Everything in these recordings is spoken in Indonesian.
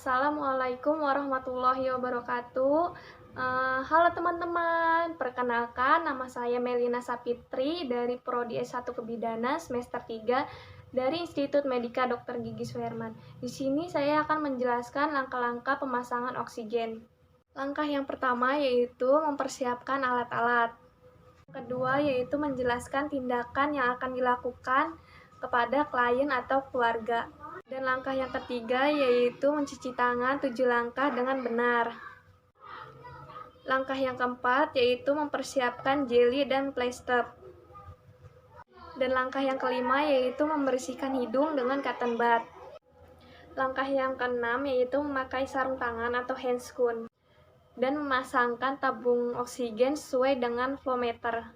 Assalamualaikum warahmatullahi wabarakatuh. Halo teman-teman, perkenalkan nama saya Melina Sapitri dari Prodi S1 Kebidanan semester 3 dari Institut Medika Dr. Gigi Suherman. Di sini saya akan menjelaskan langkah-langkah pemasangan oksigen. Langkah yang pertama yaitu mempersiapkan alat-alat. Kedua yaitu menjelaskan tindakan yang akan dilakukan kepada klien atau keluarga. Dan langkah yang ketiga yaitu mencuci tangan 7 langkah dengan benar. Langkah yang keempat yaitu mempersiapkan jeli dan plester. Dan langkah yang kelima yaitu membersihkan hidung dengan cotton bud. Langkah yang keenam yaitu memakai sarung tangan atau handscoon dan memasangkan tabung oksigen sesuai dengan flow meter.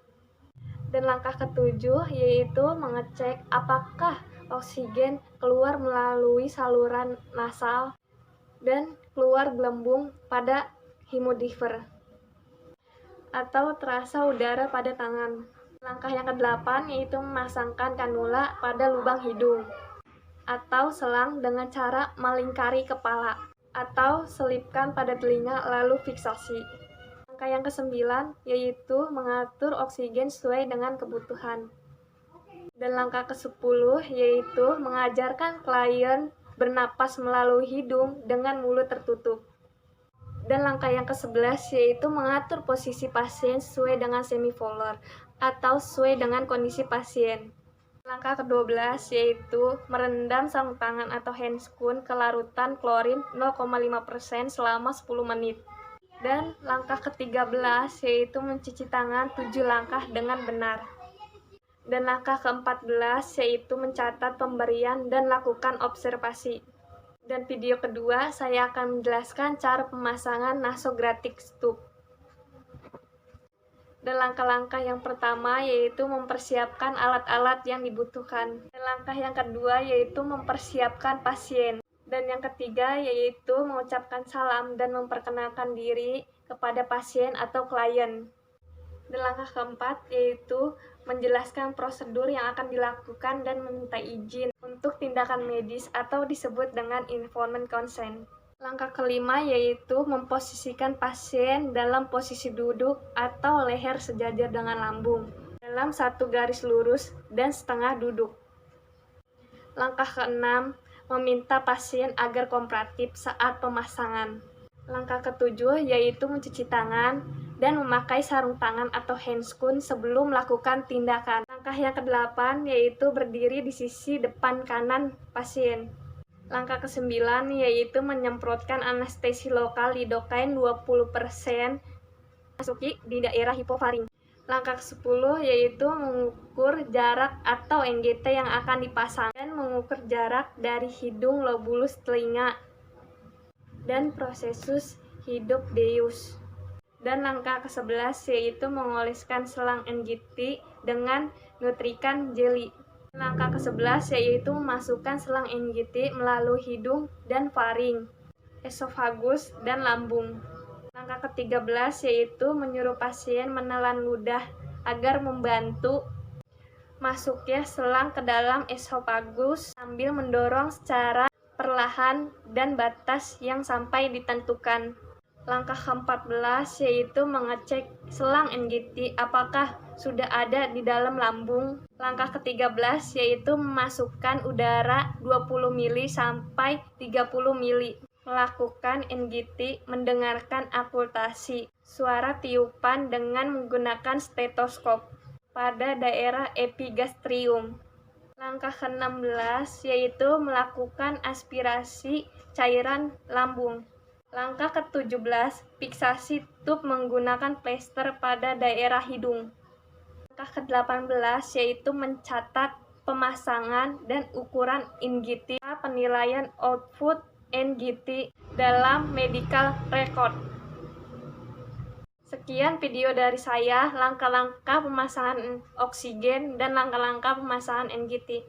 Dan langkah ketujuh yaitu mengecek apakah oksigen keluar melalui saluran nasal dan keluar gelembung pada hemodifer atau terasa udara pada tangan. Langkah yang kedelapan yaitu memasangkan kanula pada lubang hidung atau selang dengan cara melingkari kepala atau selipkan pada telinga lalu fiksasi. Langkah yang kesembilan yaitu mengatur oksigen sesuai dengan kebutuhan. Dan langkah ke-10 yaitu mengajarkan klien bernapas melalui hidung dengan mulut tertutup. Dan langkah yang ke-11 yaitu mengatur posisi pasien sesuai dengan semipolar atau sesuai dengan kondisi pasien. Langkah ke-12 yaitu merendam sarung tangan atau handscoon ke larutan klorin 0,5% selama 10 menit. Dan langkah ke-13 yaitu mencuci tangan 7 langkah dengan benar. Dan langkah ke-14 yaitu mencatat pemberian dan lakukan observasi. Dan video kedua saya akan menjelaskan cara pemasangan nasogastric tube. Dan langkah-langkah yang pertama yaitu mempersiapkan alat-alat yang dibutuhkan. Dan langkah yang kedua yaitu mempersiapkan pasien. Dan yang ketiga yaitu mengucapkan salam dan memperkenalkan diri kepada pasien atau klien. Dan langkah keempat yaitu menjelaskan prosedur yang akan dilakukan dan meminta izin untuk tindakan medis atau disebut dengan informed consent. Langkah kelima yaitu memposisikan pasien dalam posisi duduk atau leher sejajar dengan lambung dalam satu garis lurus dan setengah duduk. Langkah keenam meminta pasien agar kooperatif saat pemasangan. Langkah ketujuh yaitu mencuci tangan dan memakai sarung tangan atau handscoon sebelum melakukan tindakan. Langkah yang kedelapan yaitu berdiri di sisi depan kanan pasien. Langkah ke-9 yaitu menyemprotkan anestesi lokal lidocaine 20% masuki di daerah hipofaring. Langkah ke-10 yaitu mengukur jarak atau NGT yang akan dipasang dan mengukur jarak dari hidung lobulus telinga dan prosesus hidup deus. Dan langkah ke-11 yaitu mengoleskan selang NGT dengan nutrikan jeli. Langkah ke-11 yaitu memasukkan selang NGT melalui hidung dan faring, esofagus, dan lambung. Langkah ke-13 yaitu menyuruh pasien menelan ludah agar membantu masuknya selang ke dalam esofagus sambil mendorong secara perlahan dan batas yang sampai ditentukan. Langkah ke-14 yaitu mengecek selang NGT apakah sudah ada di dalam lambung. Langkah ke-13 yaitu memasukkan udara 20 mili sampai 30 mili. Melakukan NGT, mendengarkan akultasi suara tiupan dengan menggunakan stetoskop pada daerah epigastrium. Langkah ke-16 yaitu melakukan aspirasi cairan lambung. Langkah ke-17 fiksasi tube menggunakan plester pada daerah hidung. Langkah ke-18 yaitu mencatat pemasangan dan ukuran NGT, penilaian output NGT dalam medical record. Sekian video dari saya, langkah-langkah pemasangan oksigen dan langkah-langkah pemasangan NGT.